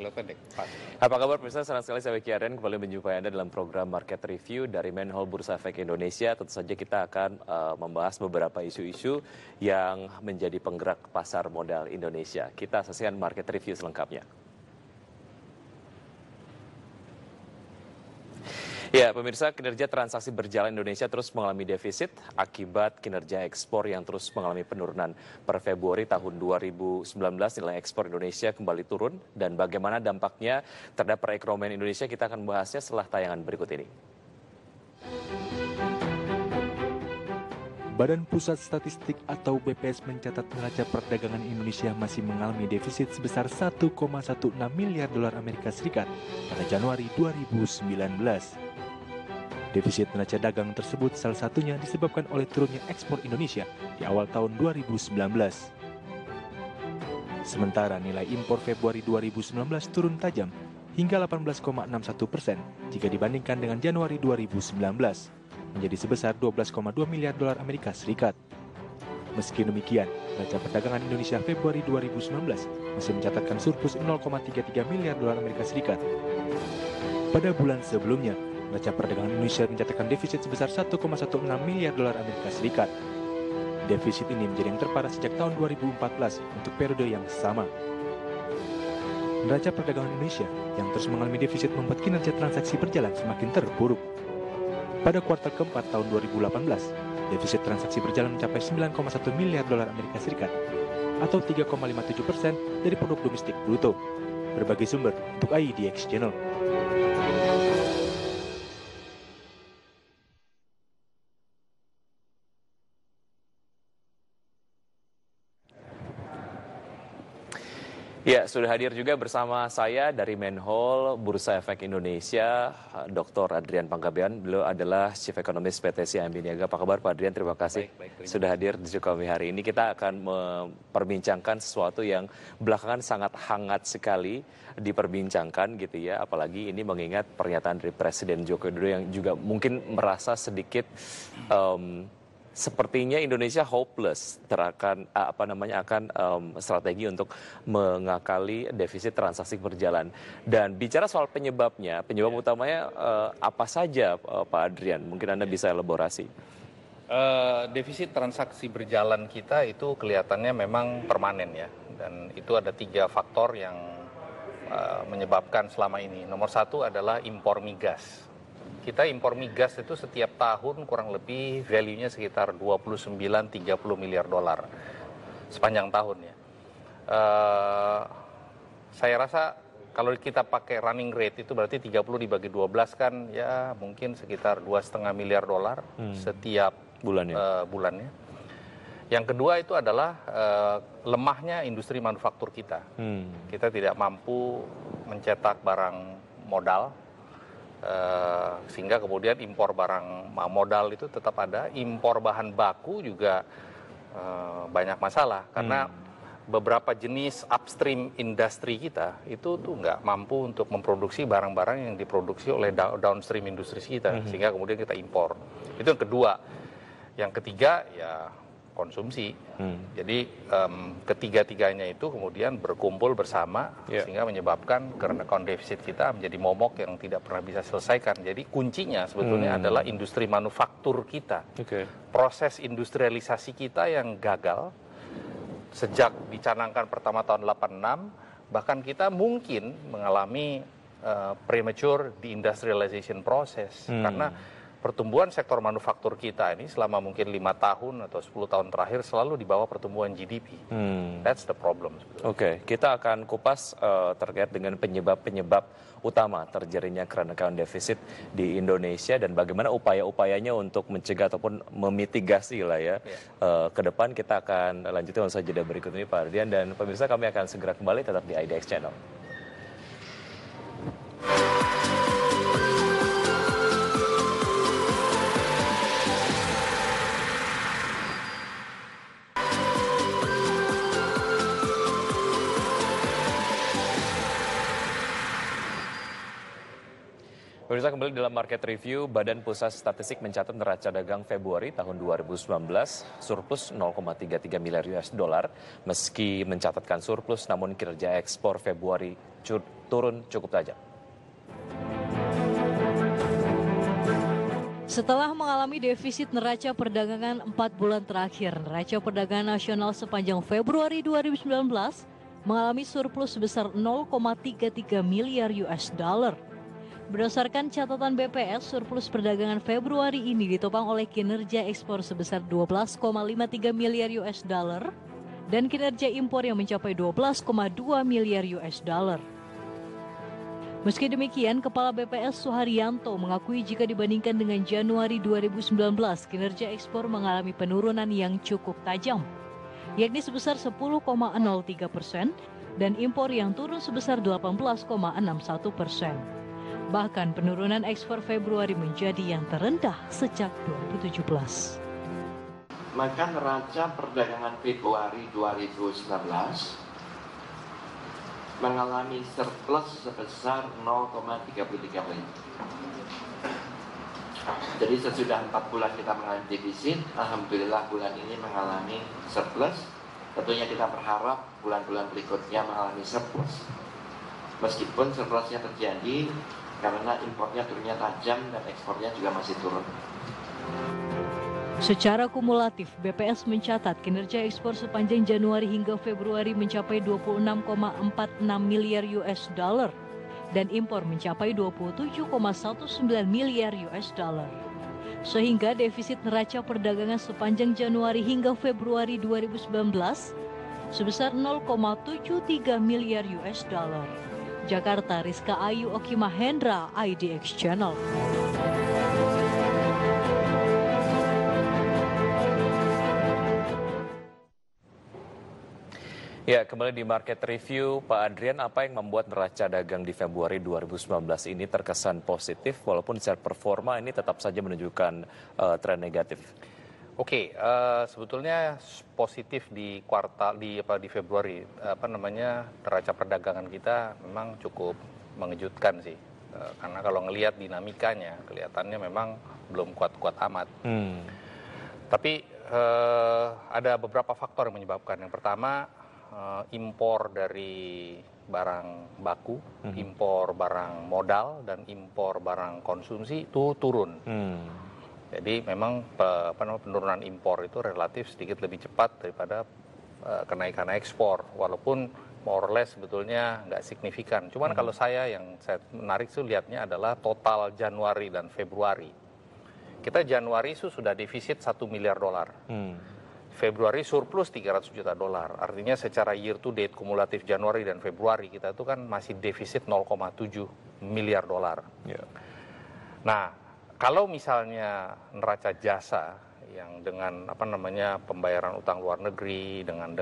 jangka pendek. Apa kabar pemirsa? Senang sekali saya Wiki Aryan kembali menjumpai Anda dalam program Market Review dari Manhole Bursa Efek Indonesia. Tentu saja kita akan membahas beberapa isu-isu yang menjadi penggerak pasar modal Indonesia. Kita saksikan Market Review selengkapnya. Ya, pemirsa, kinerja transaksi berjalan Indonesia terus mengalami defisit akibat kinerja ekspor yang terus mengalami penurunan. Per Februari tahun 2019, nilai ekspor Indonesia kembali turun dan bagaimana dampaknya terhadap perekonomian Indonesia kita akan membahasnya setelah tayangan berikut ini. Badan Pusat Statistik atau BPS mencatat neraca perdagangan Indonesia masih mengalami defisit sebesar 1,16 miliar dolar Amerika Serikat pada Januari 2019. Defisit neraca dagang tersebut salah satunya disebabkan oleh turunnya ekspor Indonesia di awal tahun 2019. Sementara nilai impor Februari 2019 turun tajam hingga 18,61% jika dibandingkan dengan Januari 2019, menjadi sebesar 12,2 miliar dolar Amerika Serikat. Meski demikian, neraca perdagangan Indonesia Februari 2019 masih mencatatkan surplus 0,33 miliar dolar Amerika Serikat. Pada bulan sebelumnya, neraca perdagangan Indonesia mencatatkan defisit sebesar 1,16 miliar dolar Amerika Serikat. Defisit ini menjadi yang terparah sejak tahun 2014 untuk periode yang sama. Neraca perdagangan Indonesia yang terus mengalami defisit membuat kinerja transaksi berjalan semakin terpuruk. Pada kuartal keempat tahun 2018, defisit transaksi berjalan mencapai 9,1 miliar dolar Amerika Serikat atau 3,57% dari produk domestik bruto. Berbagai sumber untuk IEDX Channel. Ya, sudah hadir juga bersama saya dari Manhole Bursa Efek Indonesia, Dr. Adrian Panggabean. Beliau adalah Chief Economist PT CIMB Niaga. Apa kabar Pak Adrian? Terima kasih sudah hadir di studio kami hari ini. Kita akan memperbincangkan sesuatu yang belakangan sangat hangat sekali diperbincangkan gitu ya. Apalagi ini mengingat pernyataan dari Presiden Joko Widodo yang juga mungkin merasa sedikit sepertinya Indonesia hopeless akan strategi untuk mengakali defisit transaksi berjalan. Dan bicara soal penyebab utamanya apa saja Pak Adrian? Mungkin Anda bisa elaborasi. Defisit transaksi berjalan kita itu kelihatannya memang permanen ya. Dan itu ada 3 faktor yang menyebabkan selama ini. Nomor 1 adalah impor migas. Kita impor migas itu setiap tahun kurang lebih value-nya sekitar 29-30 miliar dolar sepanjang tahun ya. Saya rasa kalau kita pakai running rate itu berarti 30 dibagi 12 kan ya mungkin sekitar 2,5 miliar dolar setiap bulannya. Yang kedua itu adalah lemahnya industri manufaktur kita. Kita tidak mampu mencetak barang modal. Sehingga kemudian impor barang modal itu tetap ada, impor bahan baku juga banyak masalah karena beberapa jenis upstream industri kita itu tuh nggak mampu untuk memproduksi barang-barang yang diproduksi oleh downstream industri kita sehingga kemudian kita impor. Itu yang kedua. Yang ketiga ya konsumsi. Jadi ketiga-tiganya itu kemudian berkumpul bersama sehingga menyebabkan karena account defisit kita menjadi momok yang tidak pernah bisa selesaikan. Jadi kuncinya sebetulnya adalah industri manufaktur kita. Proses industrialisasi kita yang gagal sejak dicanangkan pertama tahun 86, bahkan kita mungkin mengalami premature deindustrialization process karena pertumbuhan sektor manufaktur kita ini selama mungkin 5 tahun atau 10 tahun terakhir selalu di bawah pertumbuhan GDP. That's the problem. Oke, kita akan kupas terkait dengan penyebab-penyebab utama terjadinya current account deficit di Indonesia dan bagaimana upaya-upayanya untuk mencegah ataupun memitigasi lah ya. Ke depan kita akan lanjutkan usai jeda berikut ini Pak Ardian dan pemirsa kami akan segera kembali tetap di IDX Channel. Pemirsa, kembali dalam Market Review, Badan Pusat Statistik mencatat neraca dagang Februari tahun 2019 surplus 0,33 miliar US dollar. Meski mencatatkan surplus, namun kinerja ekspor Februari turun cukup tajam. Setelah mengalami defisit neraca perdagangan 4 bulan terakhir, neraca perdagangan nasional sepanjang Februari 2019 mengalami surplus sebesar 0,33 miliar US dollar. Berdasarkan catatan BPS, surplus perdagangan Februari ini ditopang oleh kinerja ekspor sebesar 12,53 miliar US dollar dan kinerja impor yang mencapai 12,2 miliar US dollar. Meski demikian, Kepala BPS Suharyanto mengakui jika dibandingkan dengan Januari 2019, kinerja ekspor mengalami penurunan yang cukup tajam, yakni sebesar 10,03% dan impor yang turun sebesar 18,61%. Bahkan penurunan ekspor Februari menjadi yang terendah sejak 2017. Maka neraca perdagangan Februari 2019 mengalami surplus sebesar 0,33 miliar. Jadi sesudah 4 bulan kita mengalami defisit, alhamdulillah bulan ini mengalami surplus. Tentunya kita berharap bulan-bulan berikutnya mengalami surplus. Meskipun surplusnya terjadi karena impornya turunnya tajam dan ekspornya juga masih turun. Secara kumulatif, BPS mencatat kinerja ekspor sepanjang Januari hingga Februari mencapai 26,46 miliar US dollar dan impor mencapai 27,19 miliar US dollar. Sehingga defisit neraca perdagangan sepanjang Januari hingga Februari 2019 sebesar 0,73 miliar US dollar. Jakarta, Rizka Ayu Oki Mahendra, IDX Channel. Ya, kembali di Market Review, Pak Adrian, apa yang membuat neraca dagang di Februari 2019 ini terkesan positif walaupun secara performa ini tetap saja menunjukkan tren negatif? Oke, sebetulnya positif di Februari, neraca perdagangan kita memang cukup mengejutkan sih, karena kalau ngelihat dinamikanya, kelihatannya memang belum kuat-kuat amat. Tapi ada beberapa faktor yang menyebabkan. Yang pertama, impor dari barang baku, impor barang modal, dan impor barang konsumsi itu turun. Jadi memang penurunan impor itu relatif sedikit lebih cepat daripada kenaikan ekspor, walaupun more or less sebetulnya nggak signifikan. Cuman kalau saya menarik itu lihatnya adalah total Januari dan Februari. Kita Januari itu sudah defisit 1 miliar dolar. Februari surplus 300 juta dolar. Artinya secara year to date kumulatif Januari dan Februari kita itu kan masih defisit 0,7 miliar dolar. Nah, kalau misalnya neraca jasa yang dengan pembayaran utang luar negeri dengan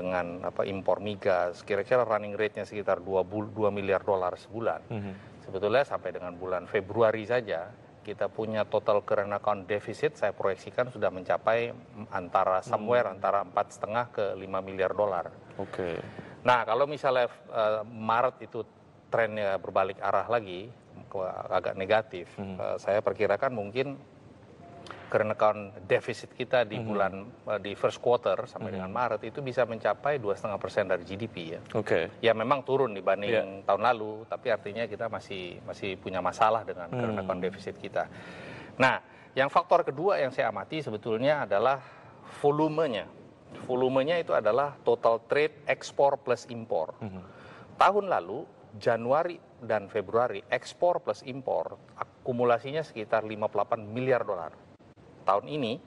impor migas, kira-kira running rate-nya sekitar 2 miliar dolar sebulan. Sebetulnya sampai dengan bulan Februari saja kita punya total current account deficit, saya proyeksikan sudah mencapai antara 4,5 ke 5 miliar dolar. Nah, kalau misalnya Maret itu trennya berbalik arah lagi, agak negatif, saya perkirakan mungkin current account deficit kita di di first quarter sampai dengan Maret itu bisa mencapai 2,5% dari GDP ya. Ya memang turun dibanding tahun lalu, tapi artinya kita masih punya masalah dengan current account deficit kita. Nah, yang faktor kedua yang saya amati sebetulnya adalah volumenya. Volumenya itu adalah total trade ekspor plus impor. Tahun lalu Januari dan Februari ekspor plus impor akumulasinya sekitar 58 miliar dolar. Tahun ini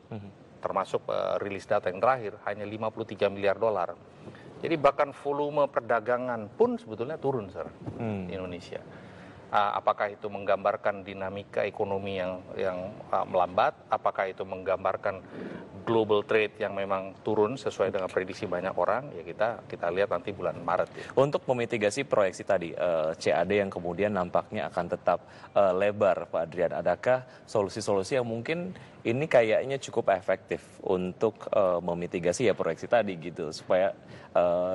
termasuk rilis data yang terakhir hanya 53 miliar dolar. Jadi bahkan volume perdagangan pun sebetulnya turun di Indonesia. Apakah itu menggambarkan dinamika ekonomi yang melambat? Apakah itu menggambarkan global trade yang memang turun sesuai dengan prediksi banyak orang, ya kita lihat nanti bulan Maret. Ya. Untuk memitigasi proyeksi tadi, CAD yang kemudian nampaknya akan tetap lebar, Pak Adrian, adakah solusi-solusi yang mungkin ini kayaknya cukup efektif untuk memitigasi ya proyeksi tadi gitu, supaya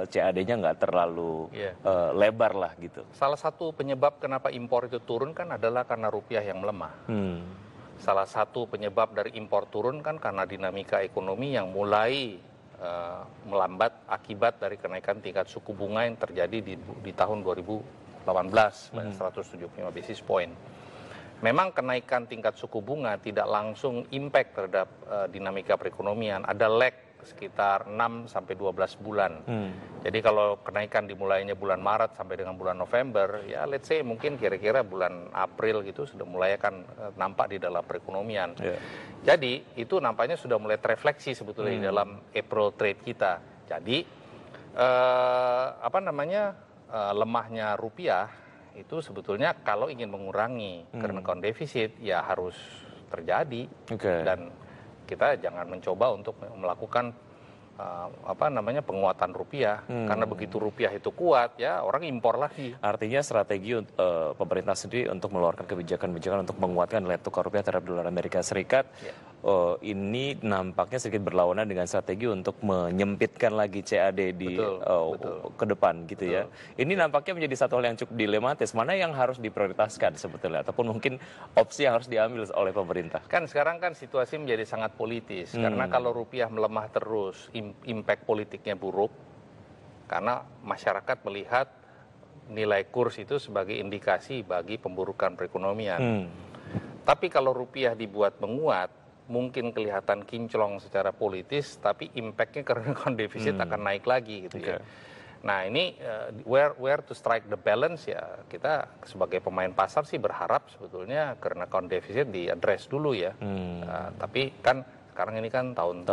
CAD-nya nggak terlalu lebar lah gitu? Salah satu penyebab kenapa impor itu turun kan adalah karena rupiah yang melemah. Salah satu penyebab dari impor turun kan karena dinamika ekonomi yang mulai melambat akibat dari kenaikan tingkat suku bunga yang terjadi di tahun 2018, 175 basis point. Memang kenaikan tingkat suku bunga tidak langsung impact terhadap dinamika perekonomian, ada lag sekitar 6-12 bulan. Jadi kalau kenaikan dimulainya bulan Maret sampai dengan bulan November, ya let's say mungkin kira-kira bulan April gitu sudah mulai akan nampak di dalam perekonomian. Jadi itu nampaknya sudah mulai terefleksi sebetulnya di dalam April trade kita. Jadi lemahnya rupiah itu sebetulnya kalau ingin mengurangi current account deficit ya harus terjadi. Dan kita jangan mencoba untuk melakukan penguatan rupiah, karena begitu rupiah itu kuat ya orang impor lagi. Artinya strategi pemerintah sendiri untuk mengeluarkan kebijakan-kebijakan untuk menguatkan nilai tukar rupiah terhadap dolar Amerika Serikat ini nampaknya sedikit berlawanan dengan strategi untuk menyempitkan lagi CAD di ke depan gitu ya. Ini nampaknya menjadi satu hal yang cukup dilematis. Mana yang harus diprioritaskan sebetulnya, ataupun mungkin opsi yang harus diambil oleh pemerintah? Kan sekarang kan situasi menjadi sangat politis, karena kalau rupiah melemah terus, impact politiknya buruk, karena masyarakat melihat nilai kurs itu sebagai indikasi bagi pemburukan perekonomian. Tapi kalau rupiah dibuat menguat, mungkin kelihatan kinclong secara politis, tapi impact-nya karena defisit akan naik lagi gitu ya. Nah ini where to strike the balance ya, kita sebagai pemain pasar sih berharap sebetulnya karena account deficit di-address dulu ya. Tapi kan sekarang ini kan tahun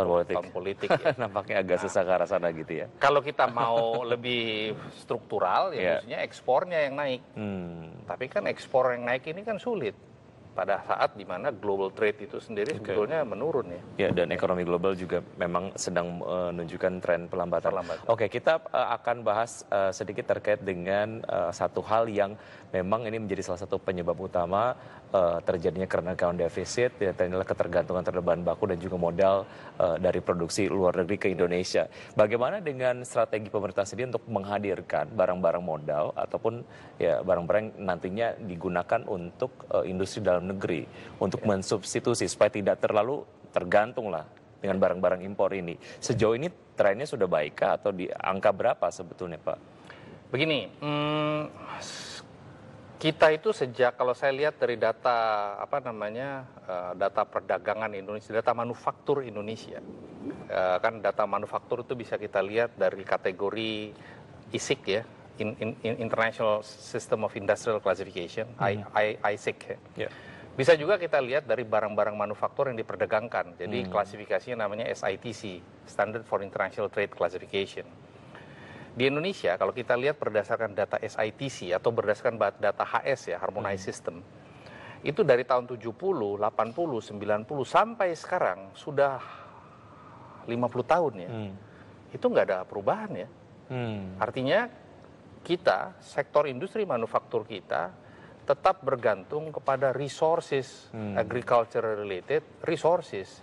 politik ya. Nampaknya agak susah ke arah sana gitu ya. Kalau kita mau lebih struktural ya maksudnya ekspornya yang naik. Tapi kan ekspor yang naik ini kan sulit pada saat di mana global trade itu sendiri sebetulnya menurun ya. Ya, dan ekonomi global juga memang sedang menunjukkan tren pelambatan. Oke, kita akan bahas sedikit terkait dengan satu hal yang memang ini menjadi salah satu penyebab utama terjadinya current account deficit, ya, adalah ketergantungan terhadap bahan baku dan juga modal dari produksi luar negeri ke Indonesia. Bagaimana dengan strategi pemerintah sendiri untuk menghadirkan barang-barang modal ataupun ya barang-barang nantinya digunakan untuk industri dalam negeri untuk mensubstitusi supaya tidak terlalu tergantung lah dengan barang-barang impor ini. Sejauh ini trennya sudah baikkah atau di angka berapa sebetulnya, Pak? Begini, kita itu sejak kalau saya lihat dari data data perdagangan Indonesia, data manufaktur Indonesia, kan data manufaktur itu bisa kita lihat dari kategori ISIC ya, International System of Industrial Classification, ISIC ya. Bisa juga kita lihat dari barang-barang manufaktur yang diperdagangkan. Jadi klasifikasinya namanya SITC, Standard for International Trade Classification. Di Indonesia, kalau kita lihat berdasarkan data SITC atau berdasarkan data HS ya, Harmonized System, itu dari tahun 70, 80, 90 sampai sekarang sudah 50 tahun ya. Itu nggak ada perubahan ya. Artinya kita, sektor industri manufaktur kita, tetap bergantung kepada resources, agriculture related resources.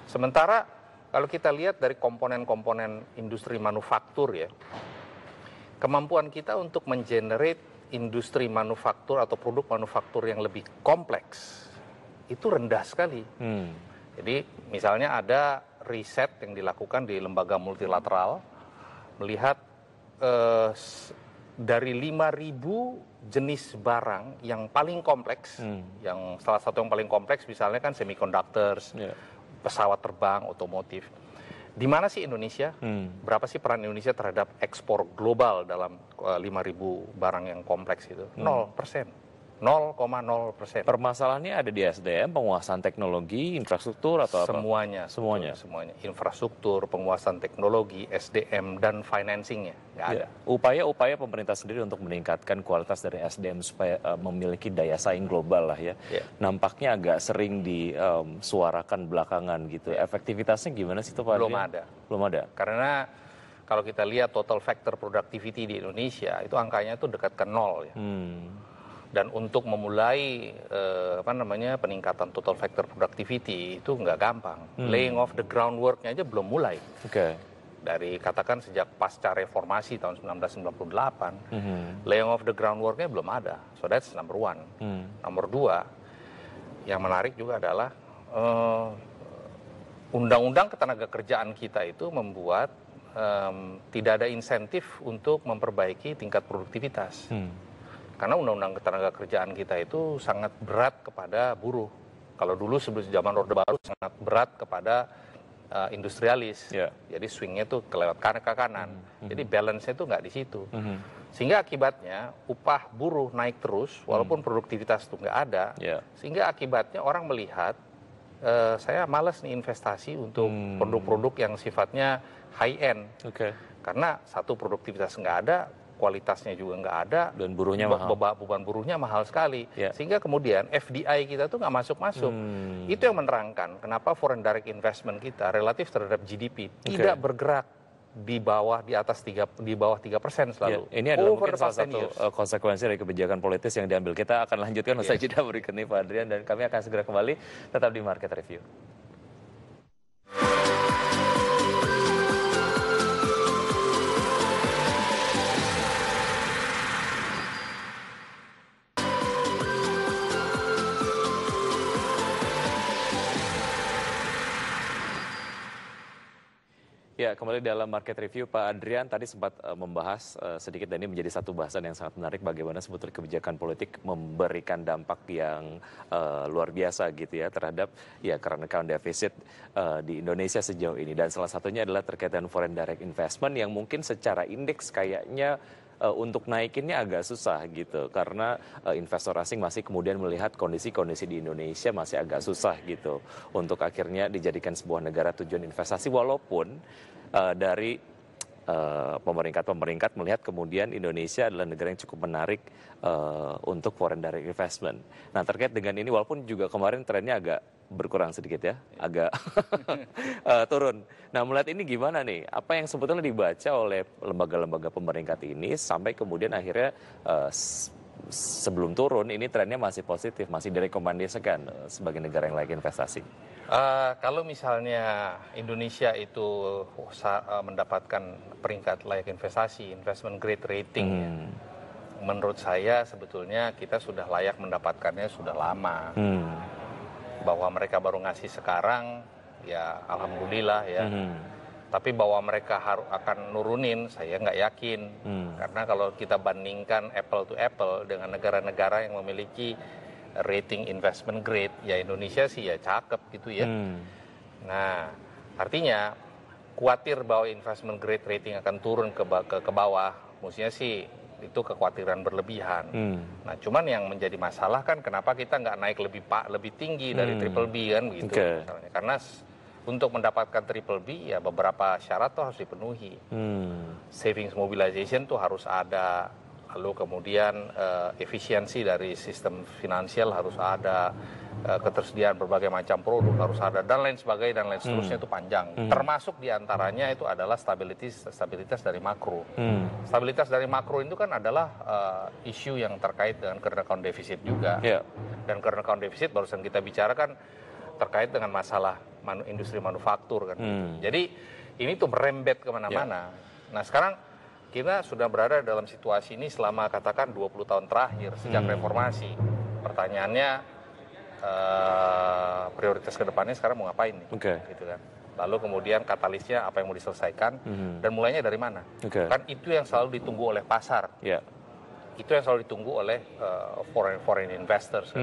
Sementara kalau kita lihat dari komponen-komponen industri manufaktur ya, kemampuan kita untuk mengenerate industri manufaktur atau produk manufaktur yang lebih kompleks itu rendah sekali. Jadi misalnya ada riset yang dilakukan di lembaga multilateral melihat dari 5.000 jenis barang yang paling kompleks, yang salah satu yang paling kompleks misalnya kan semiconductors, pesawat terbang, otomotif. Di mana sih Indonesia? Berapa sih peran Indonesia terhadap ekspor global dalam 5.000 barang yang kompleks itu? 0%. 0,0%. Permasalahannya ada di SDM, penguasaan teknologi, infrastruktur atau apa? Semuanya. Infrastruktur, penguasaan teknologi, SDM, dan financingnya nggak ada. Upaya-upaya pemerintah sendiri untuk meningkatkan kualitas dari SDM supaya memiliki daya saing global lah ya. Nampaknya agak sering disuarakan belakangan gitu. Efektivitasnya gimana sih itu Pak Belum Adrian? ada. Belum ada. Karena kalau kita lihat total factor productivity di Indonesia itu angkanya itu dekat ke 0 ya. Dan untuk memulai peningkatan total factor productivity itu nggak gampang. Laying off the groundwork-nya aja belum mulai. Dari katakan sejak pasca reformasi tahun 1998, laying off the groundwork-nya belum ada. So that's number one. Nomor dua, yang menarik juga adalah undang-undang ketenagakerjaan kita itu membuat tidak ada insentif untuk memperbaiki tingkat produktivitas. Karena undang-undang ketenagakerjaan kita itu sangat berat kepada buruh. Kalau dulu sebelum zaman Orde Baru sangat berat kepada industrialis. Jadi swingnya tuh kelewat ke kanan. Jadi balance-nya tuh nggak di situ. Sehingga akibatnya upah buruh naik terus walaupun produktivitas itu nggak ada. Sehingga akibatnya orang melihat saya malas nih investasi untuk produk-produk yang sifatnya high end. Karena satu produktivitas nggak ada, kualitasnya juga nggak ada, dan buruhnya mahal. Beban buruhnya mahal sekali, sehingga kemudian FDI kita tuh nggak masuk. Itu yang menerangkan kenapa foreign direct investment kita relatif terhadap GDP tidak bergerak di bawah 3% selalu. Ini adalah mungkin salah satu konsekuensi dari kebijakan politis yang diambil. Kita akan lanjutkan usai jeda berikut ini Pak Adrian, dan kami akan segera kembali tetap di Market Review. Ya, kembali dalam Market Review, Pak Adrian tadi sempat membahas sedikit, dan ini menjadi satu bahasan yang sangat menarik, bagaimana sebetulnya kebijakan politik memberikan dampak yang luar biasa gitu ya terhadap current account deficit di Indonesia sejauh ini. Dan salah satunya adalah terkait dengan foreign direct investment yang mungkin secara indeks kayaknya untuk naikinnya agak susah gitu, karena investor asing masih kemudian melihat kondisi-kondisi di Indonesia masih agak susah gitu untuk akhirnya dijadikan sebuah negara tujuan investasi, walaupun dari pemeringkat melihat kemudian Indonesia adalah negara yang cukup menarik untuk foreign direct investment. Nah, terkait dengan ini, walaupun juga kemarin trennya agak berkurang sedikit ya, agak turun. Nah, melihat ini gimana nih? Apa yang sebetulnya dibaca oleh lembaga-lembaga pemeringkat ini sampai kemudian akhirnya sebelum turun ini trennya masih positif, masih direkomendasikan sebagai negara yang layak investasi? Kalau misalnya Indonesia itu mendapatkan peringkat layak investasi, investment grade rating, menurut saya sebetulnya kita sudah layak mendapatkannya sudah lama. Bahwa mereka baru ngasih sekarang, ya alhamdulillah ya. Tapi bahwa mereka akan nurunin, saya nggak yakin. Karena kalau kita bandingkan apple to apple dengan negara-negara yang memiliki rating investment grade, ya Indonesia sih ya cakep gitu ya. Nah, artinya khawatir bahwa investment grade rating akan turun ke bawah, mestinya sih itu kekhawatiran berlebihan. Nah, cuman yang menjadi masalah kan kenapa kita nggak naik lebih tinggi dari triple B kan gitu. Karena untuk mendapatkan triple B ya beberapa syarat tuh harus dipenuhi. Savings mobilization tuh harus ada, lalu kemudian efisiensi dari sistem finansial harus ada, ketersediaan berbagai macam produk harus ada, dan lain sebagainya, dan lain seterusnya itu panjang. Termasuk diantaranya itu adalah stabilitas dari makro. Stabilitas dari makro itu kan adalah isu yang terkait dengan current account deficit juga. Dan current account deficit barusan kita bicarakan terkait dengan masalah industri manufaktur kan. Jadi ini tuh merembet kemana-mana. Nah, sekarang kita sudah berada dalam situasi ini selama katakan 20 tahun terakhir sejak reformasi. Pertanyaannya prioritas kedepannya sekarang mau ngapain nih? Gitu kan. Lalu kemudian katalisnya apa yang mau diselesaikan dan mulainya dari mana? Kan itu yang selalu ditunggu oleh pasar. itu yang selalu ditunggu oleh foreign investors.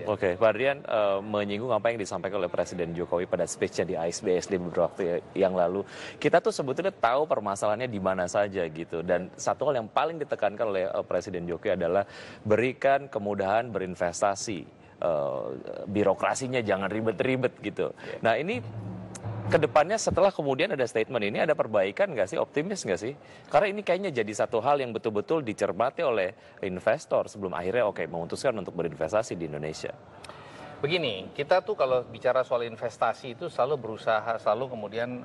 Oke, Pak Adrian menyinggung apa yang disampaikan oleh Presiden Jokowi pada speech-nya di ASBSD beberapa waktu yang lalu. Kita tuh sebetulnya tahu permasalahannya di mana saja gitu. Dan satu hal yang paling ditekankan oleh Presiden Jokowi adalah berikan kemudahan berinvestasi. Birokrasinya jangan ribet-ribet gitu. Nah ini kedepannya setelah kemudian ada statement ini ada perbaikan nggak sih, optimis nggak sih? Karena ini kayaknya jadi satu hal yang betul-betul dicermati oleh investor sebelum akhirnya memutuskan untuk berinvestasi di Indonesia. Begini, kita tuh kalau bicara soal investasi itu selalu kemudian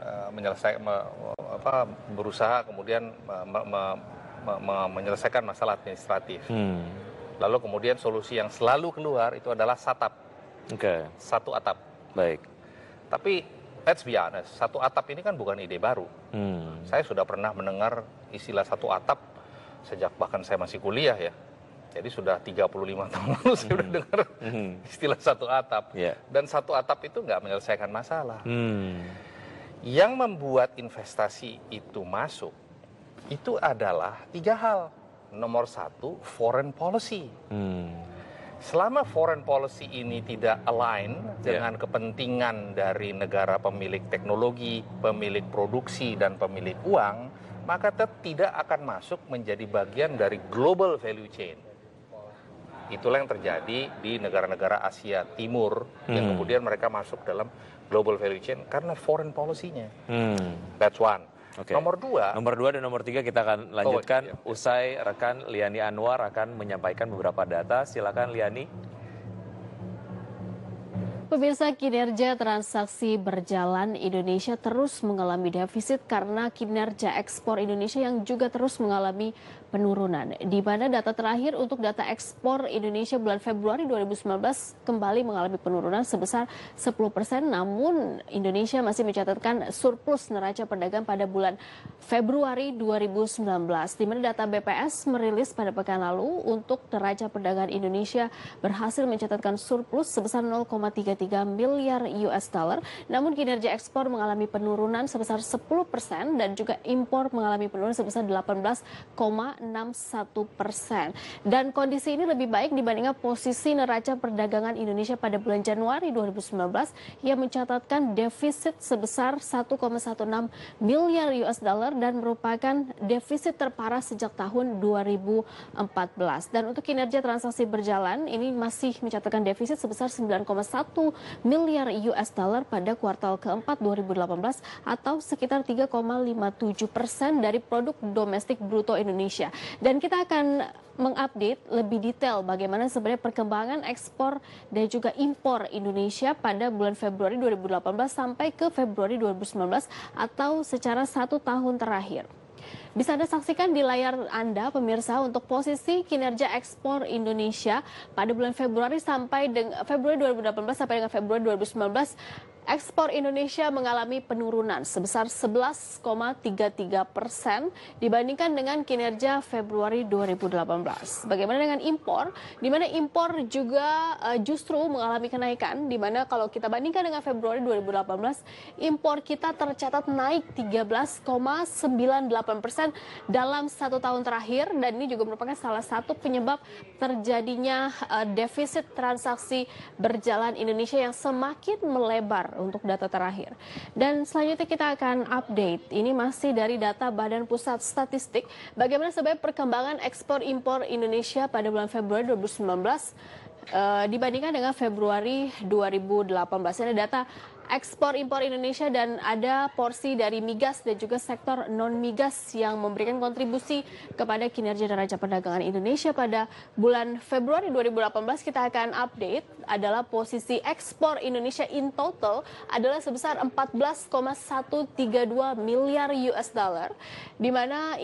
berusaha kemudian menyelesaikan masalah administratif. Lalu kemudian solusi yang selalu keluar itu adalah SATAP. Satu atap. Baik. Tapi let's be honest, satu atap ini kan bukan ide baru. Saya sudah pernah mendengar istilah satu atap sejak bahkan saya masih kuliah ya. Jadi sudah 35 tahun lalu saya sudah dengar istilah satu atap. Dan satu atap itu nggak menyelesaikan masalah. Yang membuat investasi itu masuk, itu adalah 3 hal. Nomor 1, foreign policy. Selama foreign policy ini tidak align dengan kepentingan dari negara pemilik teknologi, pemilik produksi, dan pemilik uang, maka tidak akan masuk menjadi bagian dari global value chain. Itulah yang terjadi di negara-negara Asia Timur, yang kemudian mereka masuk dalam global value chain karena foreign policy-nya. That's one. Nomor 2 dan nomor 3 kita akan lanjutkan usai rekan Liani Anwar akan menyampaikan beberapa data. Silakan Liani. Pemirsa, kinerja transaksi berjalan Indonesia terus mengalami defisit karena kinerja ekspor Indonesia yang juga terus mengalami penurunan. Di mana data terakhir untuk data ekspor Indonesia bulan Februari 2019 kembali mengalami penurunan sebesar 10%. Namun Indonesia masih mencatatkan surplus neraca perdagangan pada bulan Februari 2019. Di mana data BPS merilis pada pekan lalu untuk neraca perdagangan Indonesia berhasil mencatatkan surplus sebesar 0,33 miliar US dollar. Namun kinerja ekspor mengalami penurunan sebesar 10% dan juga impor mengalami penurunan sebesar 18,61%. Dan kondisi ini lebih baik dibandingkan posisi neraca perdagangan Indonesia pada bulan Januari 2019 yang mencatatkan defisit sebesar 1,16 miliar US dollar dan merupakan defisit terparah sejak tahun 2014. Dan untuk kinerja transaksi berjalan ini masih mencatatkan defisit sebesar 9,1 miliar US dollar pada kuartal keempat 2018 atau sekitar 3,57% dari produk domestik bruto Indonesia. Dan kita akan mengupdate lebih detail bagaimana sebenarnya perkembangan ekspor dan juga impor Indonesia pada bulan Februari 2018 sampai ke Februari 2019 atau secara 1 tahun terakhir. Bisa Anda saksikan di layar Anda, pemirsa, untuk posisi kinerja ekspor Indonesia pada bulan Februari Februari 2018 sampai dengan Februari 2019. Ekspor Indonesia mengalami penurunan sebesar 11,33% dibandingkan dengan kinerja Februari 2018. Bagaimana dengan impor? Di mana impor juga justru mengalami kenaikan, di mana kalau kita bandingkan dengan Februari 2018, impor kita tercatat naik 13,98% dalam 1 tahun terakhir, dan ini juga merupakan salah satu penyebab terjadinya defisit transaksi berjalan Indonesia yang semakin melebar untuk data terakhir. Dan selanjutnya kita akan update, ini masih dari data Badan Pusat Statistik, bagaimana sebenarnya perkembangan ekspor impor Indonesia pada bulan Februari 2019 dibandingkan dengan Februari 2018. Ini data ekspor impor Indonesia dan ada porsi dari migas dan juga sektor non migas yang memberikan kontribusi kepada kinerja neraca perdagangan Indonesia pada bulan Februari 2018. Kita akan update adalah posisi ekspor Indonesia in total adalah sebesar 14,132 miliar US dollar, di mana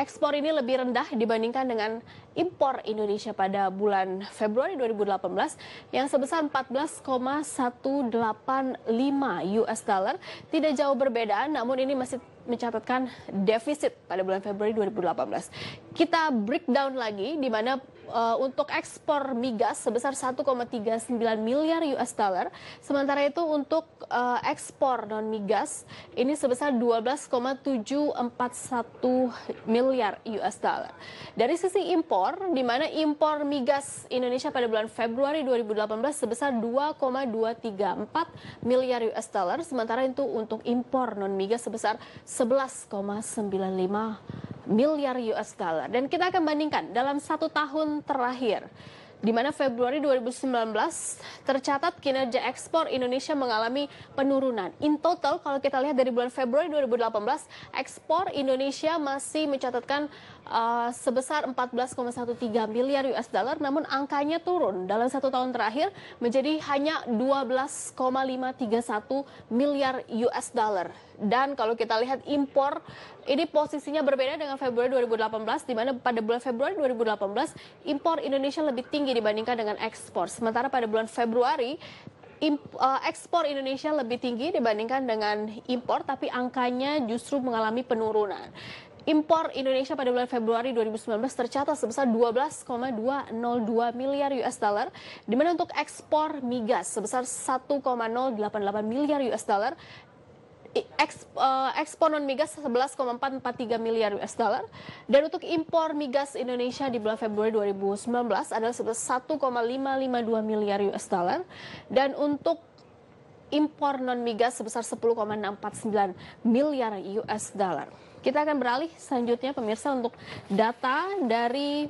ekspor ini lebih rendah dibandingkan dengan impor Indonesia pada bulan Februari 2018 yang sebesar 14,185 US dollar. Tidak jauh berbeda, namun ini masih mencatatkan defisit pada bulan Februari 2018. Kita breakdown lagi, di mana untuk ekspor migas sebesar 1,39 miliar US dollar. Sementara itu untuk ekspor non migas ini sebesar 12,741 miliar US dollar. Dari sisi impor, di mana impor migas Indonesia pada bulan Februari 2018 sebesar 2,234 miliar US dollar. Sementara itu untuk impor non migas sebesar 11,95 miliar US dollar. Dan kita akan bandingkan dalam 1 tahun terakhir, di mana Februari 2019 tercatat kinerja ekspor Indonesia mengalami penurunan. In total, kalau kita lihat dari bulan Februari 2018, ekspor Indonesia masih mencatatkan sebesar 14,13 miliar US dollar, namun angkanya turun dalam 1 tahun terakhir menjadi hanya 12,531 miliar US dollar. Dan kalau kita lihat impor, ini posisinya berbeda dengan Februari 2018, di mana pada bulan Februari 2018 impor Indonesia lebih tinggi dibandingkan dengan ekspor. Sementara pada bulan Februari ekspor Indonesia lebih tinggi dibandingkan dengan impor, tapi angkanya justru mengalami penurunan. Impor Indonesia pada bulan Februari 2019 tercatat sebesar 12,202 miliar US dollar, di mana untuk ekspor migas sebesar 1,088 miliar US dollar, ekspor non migas 11,443 miliar US dollar, dan untuk impor migas Indonesia di bulan Februari 2019 adalah sebesar 1,552 miliar US dollar, dan untuk impor non migas sebesar 10,649 miliar US dollar. Kita akan beralih selanjutnya pemirsa untuk data dari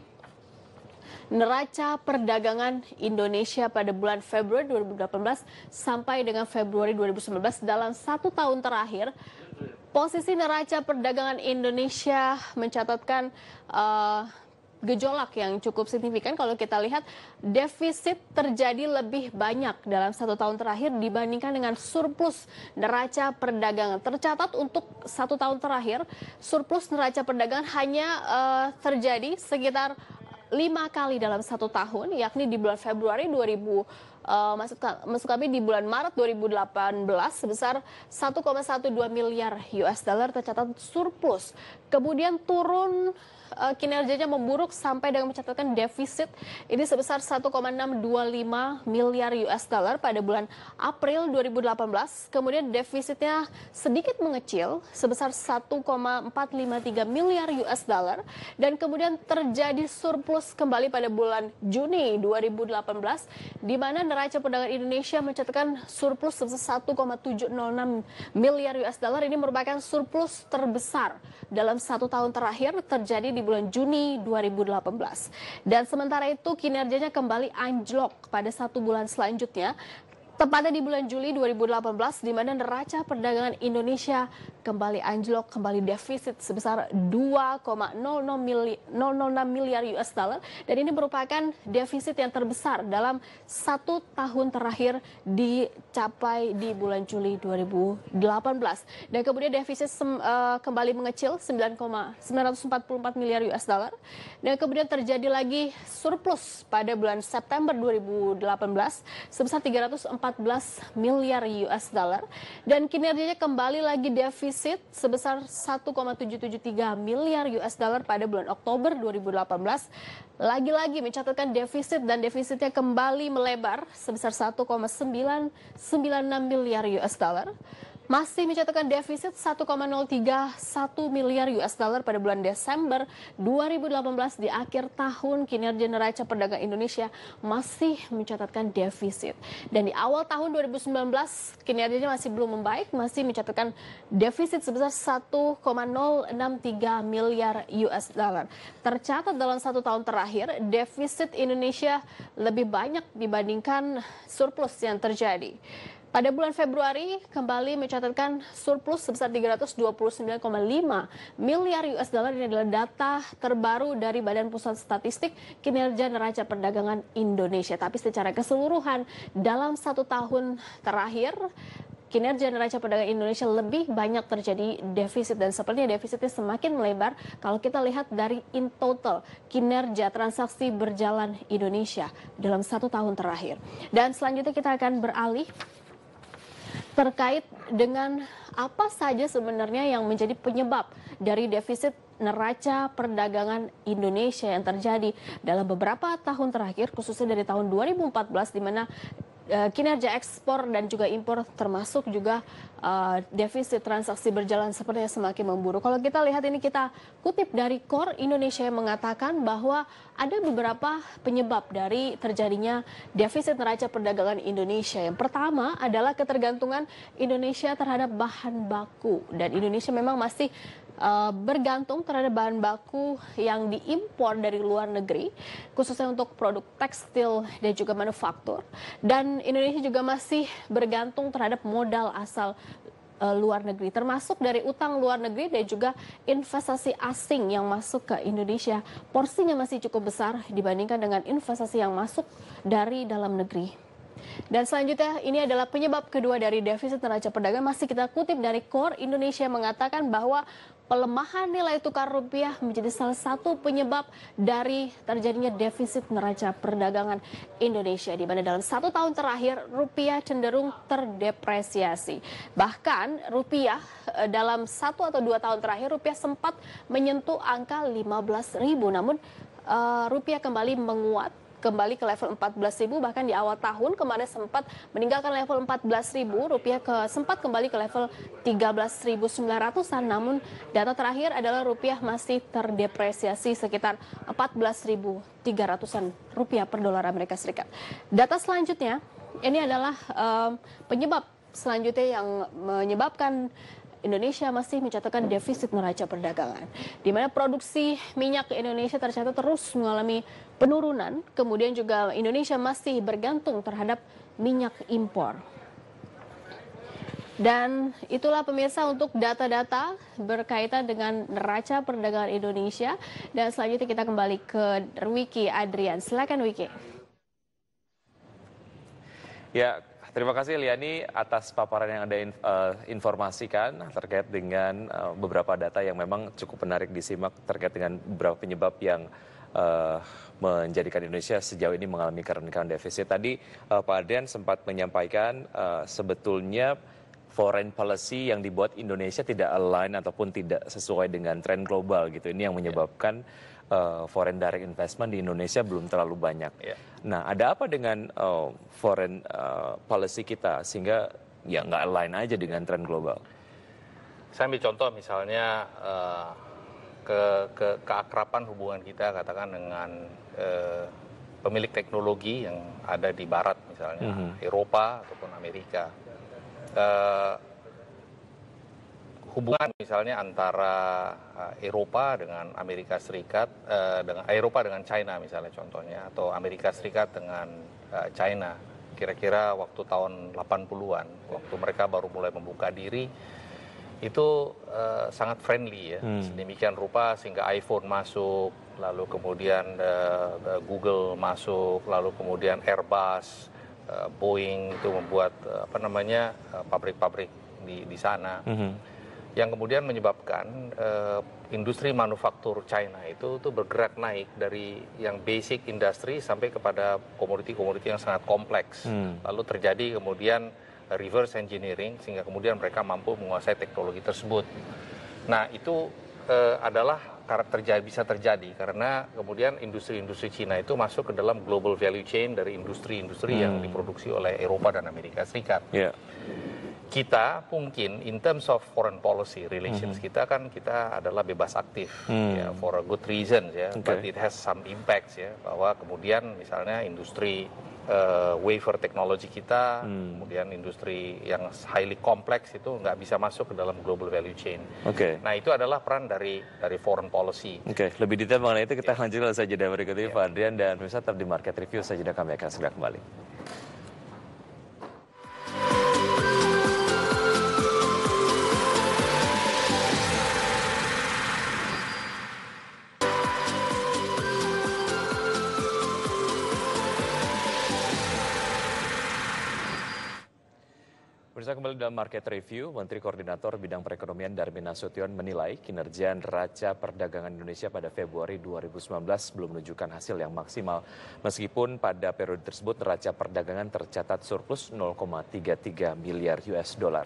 neraca perdagangan Indonesia pada bulan Februari 2018 sampai dengan Februari 2019. Dalam 1 tahun terakhir, posisi neraca perdagangan Indonesia mencatatkan gejolak yang cukup signifikan. Kalau kita lihat, defisit terjadi lebih banyak dalam 1 tahun terakhir dibandingkan dengan surplus neraca perdagangan. Tercatat untuk 1 tahun terakhir, surplus neraca perdagangan hanya terjadi sekitar 5 kali dalam 1 tahun, yakni di bulan Februari 2000, maksud kami di bulan Maret 2018 sebesar 1,12 miliar US dollar tercatat surplus. Kemudian turun, kinerjanya memburuk sampai dengan mencatatkan defisit ini sebesar 1,625 miliar US dollar pada bulan April 2018. Kemudian defisitnya sedikit mengecil sebesar 1,453 miliar US dollar, dan kemudian terjadi surplus kembali pada bulan Juni 2018, di mana neraca perdagangan Indonesia mencatatkan surplus sebesar 1,706 miliar US dollar. Ini merupakan surplus terbesar dalam 1 tahun terakhir, terjadi di bulan Juni 2018. Dan sementara itu kinerjanya kembali anjlok pada 1 bulan selanjutnya, tepatnya di bulan Juli 2018, di mana neraca perdagangan Indonesia kembali anjlok, kembali defisit sebesar 2,006 miliar US dollar, dan ini merupakan defisit yang terbesar dalam 1 tahun terakhir dicapai di bulan Juli 2018. Dan kemudian defisit kembali mengecil 9,944 miliar US dollar, dan kemudian terjadi lagi surplus pada bulan September 2018 sebesar 314 miliar US dollar, dan kinerjanya kembali lagi defisit sebesar 1,773 miliar US dollar pada bulan Oktober 2018. Lagi-lagi mencatatkan defisit, dan defisitnya kembali melebar sebesar 1,996 miliar US dollar. Masih mencatatkan defisit 1,031 miliar US dollar pada bulan Desember 2018. Di akhir tahun, kinerja neraca perdagangan Indonesia masih mencatatkan defisit. Dan di awal tahun 2019, kinerjanya masih belum membaik, masih mencatatkan defisit sebesar 1,063 miliar US dollar. Tercatat dalam 1 tahun terakhir, defisit Indonesia lebih banyak dibandingkan surplus yang terjadi. Pada bulan Februari kembali mencatatkan surplus sebesar 329,5 miliar US dollar. Ini adalah data terbaru dari Badan Pusat Statistik kinerja neraca perdagangan Indonesia. Tapi secara keseluruhan dalam 1 tahun terakhir, kinerja neraca perdagangan Indonesia lebih banyak terjadi defisit, dan sepertinya defisitnya semakin melebar kalau kita lihat dari in total kinerja transaksi berjalan Indonesia dalam 1 tahun terakhir. Dan selanjutnya kita akan beralih terkait dengan apa saja sebenarnya yang menjadi penyebab dari defisit neraca perdagangan Indonesia yang terjadi dalam beberapa tahun terakhir, khususnya dari tahun 2014 di mana kinerja ekspor dan juga impor termasuk juga defisit transaksi berjalan sepertinya semakin memburuk. Kalau kita lihat ini, kita kutip dari KOR Indonesia yang mengatakan bahwa ada beberapa penyebab dari terjadinya defisit neraca perdagangan Indonesia. Yang pertama adalah ketergantungan Indonesia terhadap bahan baku, dan Indonesia memang masih bergantung terhadap bahan baku yang diimpor dari luar negeri, khususnya untuk produk tekstil dan juga manufaktur. Dan Indonesia juga masih bergantung terhadap modal asal luar negeri, termasuk dari utang luar negeri dan juga investasi asing yang masuk ke Indonesia. Porsinya masih cukup besar dibandingkan dengan investasi yang masuk dari dalam negeri. Dan selanjutnya, ini adalah penyebab kedua dari defisit neraca perdagangan. Masih kita kutip dari KOR Indonesia mengatakan bahwa pelemahan nilai tukar rupiah menjadi salah satu penyebab dari terjadinya defisit neraca perdagangan Indonesia, di mana dalam 1 tahun terakhir rupiah cenderung terdepresiasi. Bahkan rupiah dalam 1 atau 2 tahun terakhir rupiah sempat menyentuh angka 15.000, namun rupiah kembali menguat, kembali ke level 14.000, bahkan di awal tahun kemarin sempat meninggalkan level 14.000, rupiah sempat kembali ke level 13.900-an, namun data terakhir adalah rupiah masih terdepresiasi sekitar 14.300-an rupiah per dolar Amerika Serikat. Data selanjutnya, ini adalah penyebab selanjutnya yang menyebabkan Indonesia masih mencatatkan defisit neraca perdagangan, di mana produksi minyak Indonesia tercatat terus mengalami penurunan, kemudian juga Indonesia masih bergantung terhadap minyak impor. Dan itulah pemirsa untuk data-data berkaitan dengan neraca perdagangan Indonesia. Dan selanjutnya kita kembali ke Wiki Adrian. Silakan Wiki. Ya, terima kasih Liani atas paparan yang Anda informasikan terkait dengan beberapa data yang memang cukup menarik disimak terkait dengan beberapa penyebab yang menjadikan Indonesia sejauh ini mengalami kerenggangan defisit. Tadi Pak Adrian sempat menyampaikan sebetulnya foreign policy yang dibuat Indonesia tidak align ataupun tidak sesuai dengan tren global gitu. Ini yang menyebabkan foreign direct investment di Indonesia belum terlalu banyak. Nah, ada apa dengan foreign policy kita sehingga ya nggak align aja dengan tren global? Saya ambil contoh misalnya keakraban hubungan kita katakan dengan pemilik teknologi yang ada di Barat misalnya, Eropa ataupun Amerika. Hubungan misalnya antara Eropa dengan Amerika Serikat, dengan Eropa dengan China misalnya contohnya, atau Amerika Serikat dengan China, kira-kira waktu tahun 80-an, waktu mereka baru mulai membuka diri, itu sangat friendly ya, sedemikian rupa sehingga iPhone masuk, lalu kemudian Google masuk, lalu kemudian Airbus, Boeing itu membuat pabrik-pabrik di sana. Yang kemudian menyebabkan industri manufaktur China itu bergerak naik dari yang basic industry sampai kepada komoditi-komoditi yang sangat kompleks. Lalu terjadi kemudian reverse engineering sehingga kemudian mereka mampu menguasai teknologi tersebut. Nah, itu adalah bisa terjadi karena kemudian industri-industri Cina itu masuk ke dalam global value chain dari industri-industri yang diproduksi oleh Eropa dan Amerika Serikat. Kita mungkin in terms of foreign policy relations kita adalah bebas aktif ya, for a good reason ya, but it has some impacts ya, bahwa kemudian misalnya industri wafer teknologi kita, kemudian industri yang highly kompleks itu nggak bisa masuk ke dalam global value chain. Nah, itu adalah peran dari foreign policy. Lebih detail mengenai itu kita lanjutkan saja dari berikut ini Pak Adrian, dan pemirsa tetap di Market Review saja, kami akan segera kembali. Pemirsa, kembali dalam Market Review, Menteri Koordinator Bidang Perekonomian Darmin Nasution menilai kinerja neraca perdagangan Indonesia pada Februari 2019 belum menunjukkan hasil yang maksimal. Meskipun pada periode tersebut neraca perdagangan tercatat surplus 0,33 miliar US dollar.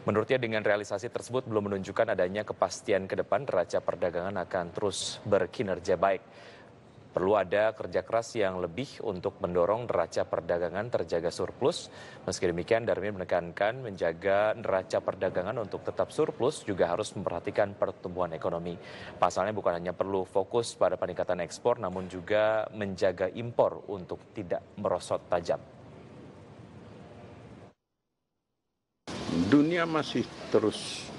Menurutnya dengan realisasi tersebut belum menunjukkan adanya kepastian ke depan neraca perdagangan akan terus berkinerja baik. Perlu ada kerja keras yang lebih untuk mendorong neraca perdagangan terjaga surplus. Meski demikian, Darmin menekankan menjaga neraca perdagangan untuk tetap surplus juga harus memperhatikan pertumbuhan ekonomi. Pasalnya bukan hanya perlu fokus pada peningkatan ekspor, namun juga menjaga impor untuk tidak merosot tajam. Dunia masih terus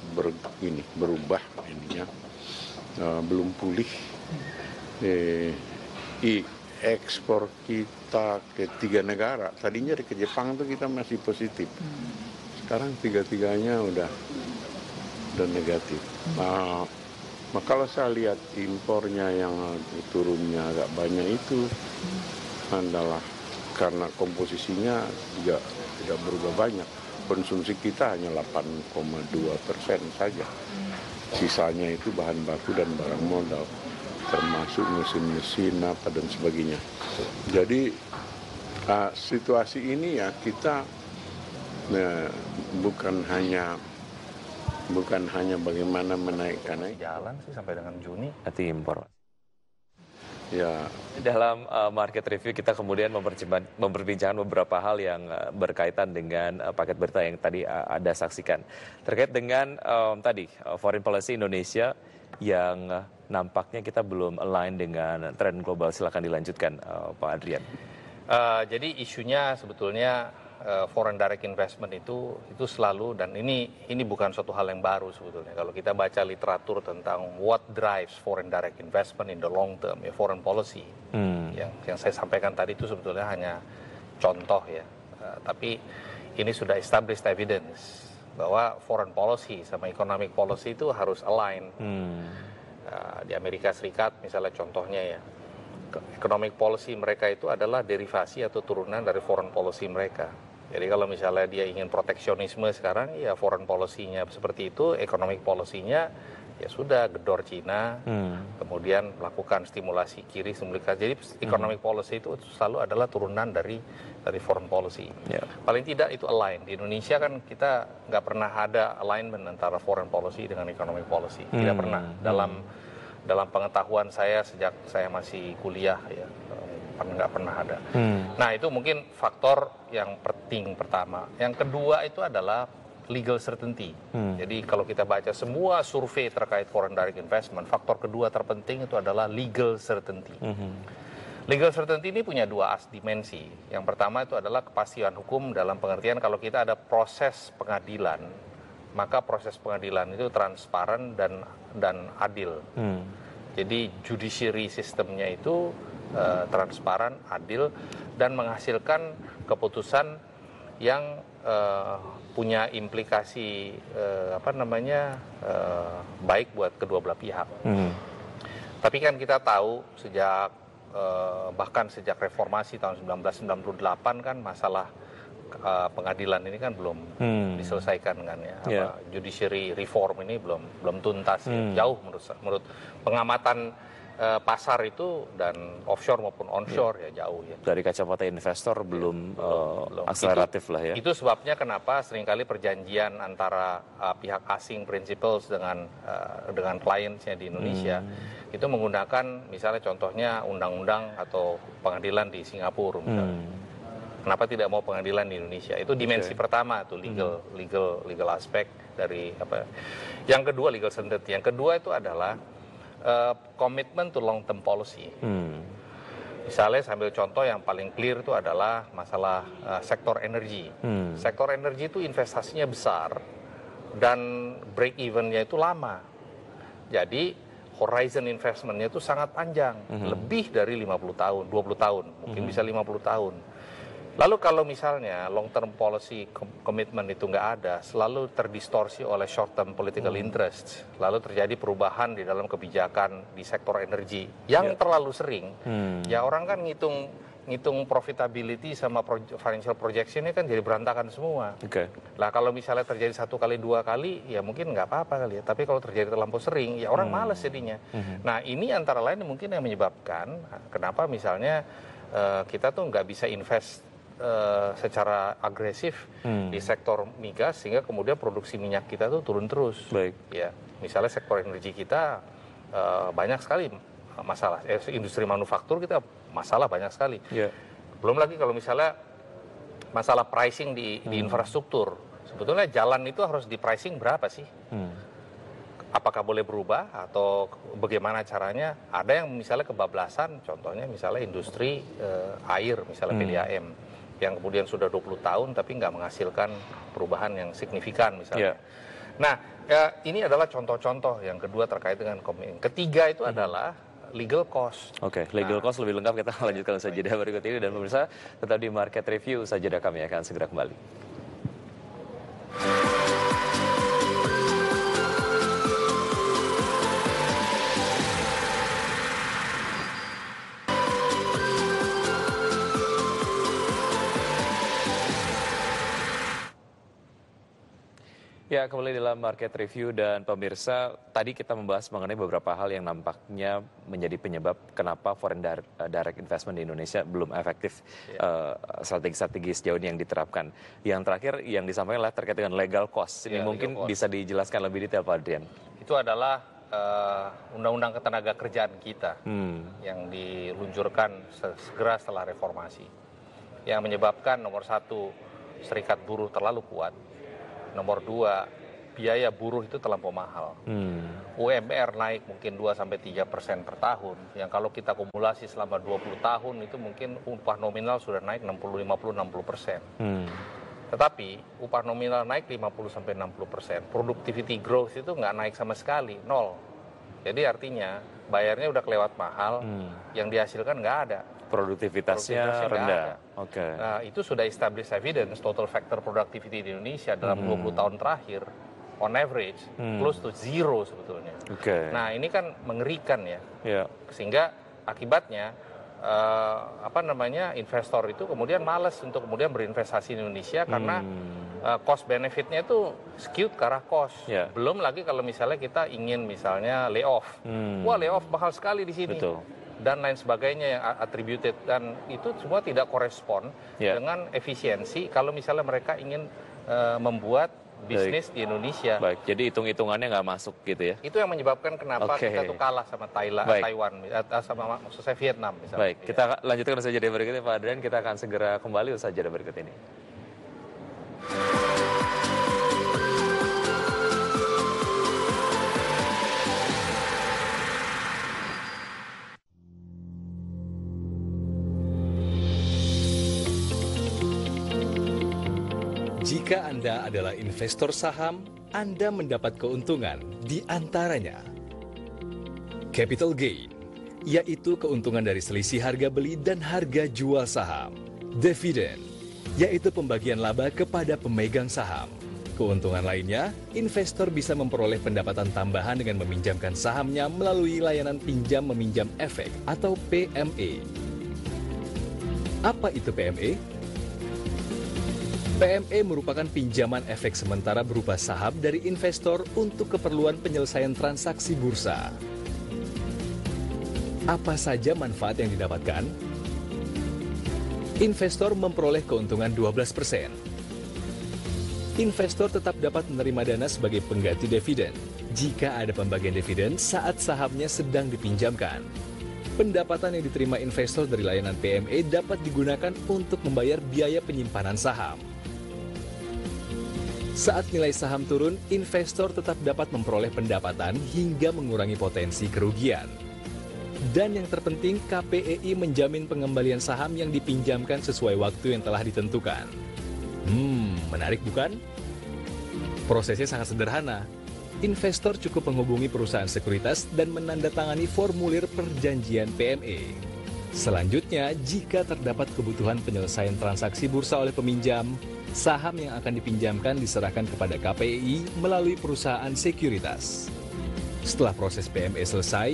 berubah ininya, belum pulih. Ekspor kita ke 3 negara, tadinya ke Jepang tuh kita masih positif, sekarang 3-tiganya udah negatif. Maka kalau saya lihat impornya yang turunnya agak banyak itu adalah karena komposisinya juga tidak berubah banyak. Konsumsi kita hanya 8,2% saja, sisanya itu bahan baku dan barang modal, termasuk mesin-mesin apa dan sebagainya. Jadi situasi ini ya kita bukan hanya bagaimana menaikkan Jalan sih sampai dengan Juni. Nanti impor. ya. Dalam market review kita kemudian memperbincangkan beberapa hal yang berkaitan dengan paket berita yang tadi Anda saksikan. Terkait dengan tadi foreign policy Indonesia yang nampaknya kita belum align dengan tren global. Silakan dilanjutkan Pak Adrian. Jadi isunya sebetulnya foreign direct investment itu selalu, dan ini bukan suatu hal yang baru sebetulnya. Kalau kita baca literatur tentang what drives foreign direct investment in the long term, ya foreign policy, yang saya sampaikan tadi itu sebetulnya hanya contoh ya. Tapi ini sudah established evidence bahwa foreign policy sama economic policy itu harus align. Di Amerika Serikat misalnya contohnya ya, economic policy mereka itu adalah derivasi atau turunan dari foreign policy mereka. Jadi kalau misalnya dia ingin proteksionisme sekarang, ya foreign policy-nya seperti itu, economic policy-nya ya sudah gedor Cina, kemudian melakukan stimulasi kiri, stimulasi. Jadi economic policy itu selalu adalah turunan dari foreign policy. Paling tidak itu align. Di Indonesia kan kita nggak pernah ada alignment antara foreign policy dengan economic policy. Tidak pernah. Dalam pengetahuan saya sejak saya masih kuliah ya, nggak pernah ada. Nah itu mungkin faktor yang penting pertama. Yang kedua itu adalah legal certainty. Jadi kalau kita baca semua survei terkait foreign direct investment, faktor kedua terpenting itu adalah legal certainty. Legal certainty ini punya dua dimensi. Yang pertama itu adalah kepastian hukum dalam pengertian kalau kita ada proses pengadilan, maka proses pengadilan itu transparan dan adil. Jadi judiciary sistemnya itu transparan, adil, dan menghasilkan keputusan yang punya implikasi baik buat kedua belah pihak. Tapi kan kita tahu bahkan sejak reformasi tahun 1998 kan masalah pengadilan ini kan belum diselesaikan kan ya. Judiciary reform ini belum tuntas ya. Jauh menurut pengamatan pasar itu, dan offshore maupun onshore ya jauh ya. Dari kacamata investor belum akseleratif lah ya. Itu sebabnya kenapa seringkali perjanjian antara pihak asing principals dengan clients-nya di Indonesia itu menggunakan misalnya contohnya undang-undang atau pengadilan di Singapura misalnya. Kenapa tidak mau pengadilan di Indonesia? Itu dimensi pertama tuh legal aspek dari apa. Yang kedua legal certainty. Yang kedua itu adalah commitment to long term policy. Misalnya sambil contoh yang paling clear itu adalah masalah sektor energi. Sektor energi itu investasinya besar dan break even-nya itu lama. Jadi horizon investment-nya itu sangat panjang, lebih dari 50 tahun, 20 tahun, mungkin bisa 50 tahun. Lalu kalau misalnya long term policy commitment itu nggak ada, selalu terdistorsi oleh short term political interest, lalu terjadi perubahan di dalam kebijakan di sektor energi yang terlalu sering, ya orang kan ngitung profitability sama financial projectionnya kan jadi berantakan semua. Lah kalau misalnya terjadi 1 kali 2 kali, ya mungkin nggak apa-apa kali ya. Tapi kalau terjadi terlampau sering, ya orang malas jadinya. Nah ini antara lain mungkin yang menyebabkan kenapa misalnya kita tuh nggak bisa invest secara agresif di sektor migas sehingga kemudian produksi minyak kita tuh turun terus. Baik. Ya, misalnya sektor energi kita banyak sekali masalah. Industri manufaktur kita masalah banyak sekali. Yeah. Belum lagi kalau misalnya masalah pricing di infrastruktur. Sebetulnya jalan itu harus di pricing berapa sih? Apakah boleh berubah atau bagaimana caranya? Ada yang misalnya kebablasan, contohnya misalnya industri air, misalnya PDAM, yang kemudian sudah 20 tahun tapi nggak menghasilkan perubahan yang signifikan misalnya. Nah, ini adalah contoh-contoh. Yang kedua terkait dengan komitmen. Ketiga itu adalah legal cost. Oke, legal cost lebih lengkap kita lanjutkan usaha jeda berikut ini. Dan pemirsa, tetap di Market Review, usaha jeda kami akan segera kembali. Ya, kembali dalam Market Review dan pemirsa, tadi kita membahas mengenai beberapa hal yang nampaknya menjadi penyebab kenapa foreign direct investment di Indonesia belum efektif, strategi-strategi sejauh ini yang diterapkan. Yang terakhir yang disampaikan adalah terkait dengan legal cost. Ini mungkin bisa dijelaskan lebih detail, Pak Adrian. Itu adalah undang-undang ketenaga kerjaan kita yang diluncurkan segera setelah reformasi. Yang menyebabkan nomor satu, serikat buruh terlalu kuat. Nomor dua, biaya buruh itu terlampau mahal. UMR naik mungkin 2-3% per tahun. Yang kalau kita kumulasi selama 20 tahun itu mungkin upah nominal sudah naik 50-60%. Tetapi upah nominal naik 50-60%. Productivity growth itu nggak naik sama sekali, 0. Jadi artinya bayarnya udah kelewat mahal, yang dihasilkan nggak ada. Produktivitasnya rendah. Oke. Nah, itu sudah established evidence total factor productivity di Indonesia dalam 20 tahun terakhir on average close to zero sebetulnya. Oke. Nah, ini kan mengerikan ya. Yeah. Sehingga akibatnya investor itu kemudian malas untuk kemudian berinvestasi di Indonesia karena cost benefitnya itu skewed ke arah cost. Yeah. Belum lagi kalau misalnya kita ingin misalnya layoff. Wah, layoff mahal sekali di sini. Betul. Dan lain sebagainya yang attributed, dan itu semua tidak korespon dengan efisiensi kalau misalnya mereka ingin membuat bisnis di Indonesia. Baik, jadi hitung-hitungannya nggak masuk gitu ya? Itu yang menyebabkan kenapa kita tuh kalah sama Taiwan, sama maksud saya Vietnam misalnya. Baik, kita lanjutkan usaha jeda berikutnya Pak Adrian, kita akan segera kembali usaha jeda berikut ini. Jika Anda adalah investor saham, Anda mendapat keuntungan di antaranya capital gain, yaitu keuntungan dari selisih harga beli dan harga jual saham. Dividend, yaitu pembagian laba kepada pemegang saham. Keuntungan lainnya, investor bisa memperoleh pendapatan tambahan dengan meminjamkan sahamnya melalui layanan pinjam meminjam efek atau PME. Apa itu PME? PME merupakan pinjaman efek sementara berupa saham dari investor untuk keperluan penyelesaian transaksi bursa. Apa saja manfaat yang didapatkan? Investor memperoleh keuntungan 12%. Investor tetap dapat menerima dana sebagai pengganti dividen jika ada pembagian dividen saat sahamnya sedang dipinjamkan. Pendapatan yang diterima investor dari layanan PME dapat digunakan untuk membayar biaya penyimpanan saham. Saat nilai saham turun, investor tetap dapat memperoleh pendapatan hingga mengurangi potensi kerugian. Dan yang terpenting, KPEI menjamin pengembalian saham yang dipinjamkan sesuai waktu yang telah ditentukan. Menarik bukan? Prosesnya sangat sederhana. Investor cukup menghubungi perusahaan sekuritas dan menandatangani formulir perjanjian PME. Selanjutnya, jika terdapat kebutuhan penyelesaian transaksi bursa oleh peminjam, saham yang akan dipinjamkan diserahkan kepada KPEI melalui perusahaan sekuritas. Setelah proses PME selesai,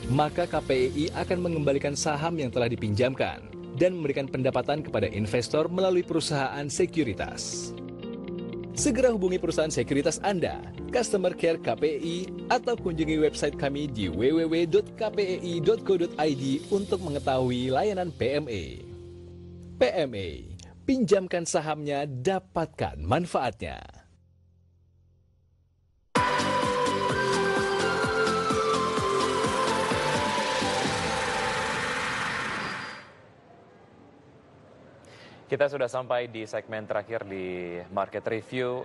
maka KPEI akan mengembalikan saham yang telah dipinjamkan dan memberikan pendapatan kepada investor melalui perusahaan sekuritas. Segera hubungi perusahaan sekuritas Anda, Customer Care KPEI, atau kunjungi website kami di www.kpei.co.id untuk mengetahui layanan PME. PME, Pinjamkan sahamnya, dapatkan manfaatnya. Kita sudah sampai di segmen terakhir di Market Review.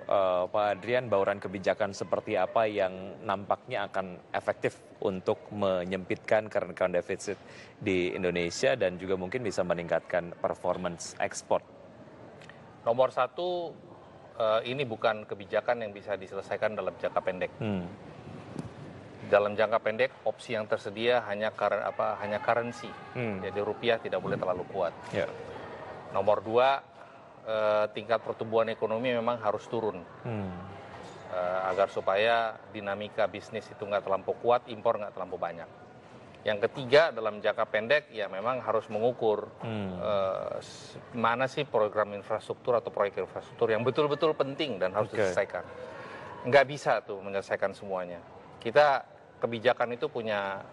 Pak Adrian, bauran kebijakan seperti apa yang nampaknya akan efektif untuk menyempitkan current account deficit di Indonesia dan juga mungkin bisa meningkatkan performance ekspor? Nomor satu, ini bukan kebijakan yang bisa diselesaikan dalam jangka pendek. Dalam jangka pendek, opsi yang tersedia hanya currency. Jadi rupiah tidak boleh terlalu kuat. Ya. Nomor dua, tingkat pertumbuhan ekonomi memang harus turun. Agar supaya dinamika bisnis itu nggak terlampau kuat, impor nggak terlampau banyak. Yang ketiga, dalam jangka pendek ya memang harus mengukur mana sih program infrastruktur atau proyek infrastruktur yang betul-betul penting dan harus diselesaikan. Nggak bisa tuh menyelesaikan semuanya. Kita kebijakan itu punya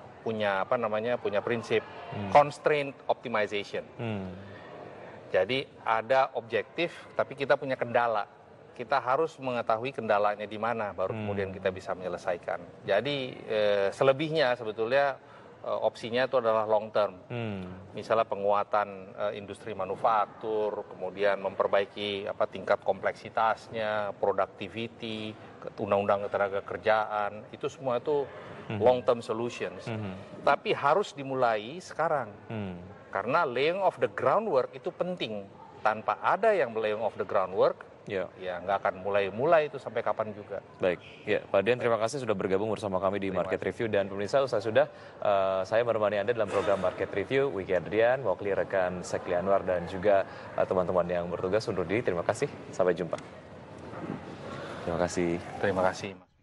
prinsip constraint optimization. Jadi ada objektif, tapi kita punya kendala. Kita harus mengetahui kendalanya di mana, baru kemudian kita bisa menyelesaikan. Jadi selebihnya sebetulnya opsinya itu adalah long term. Misalnya penguatan industri manufaktur, kemudian memperbaiki tingkat kompleksitasnya, productivity, undang-undang ketenaga kerjaan, itu semua itu long term solutions. Tapi harus dimulai sekarang. Karena laying of the groundwork itu penting. Tanpa ada yang laying of the groundwork, ya nggak akan mulai itu sampai kapan juga. Baik, ya Pak Adrian, terima kasih sudah bergabung bersama kami di Market Review. Dan pemirsa, usai sudah saya menemani Anda dalam program Market Review. Wiki Adrian, mewakili rekan Sekli Anwar dan juga teman-teman yang bertugas undur diri. Terima kasih, sampai jumpa. Terima kasih. Terima kasih.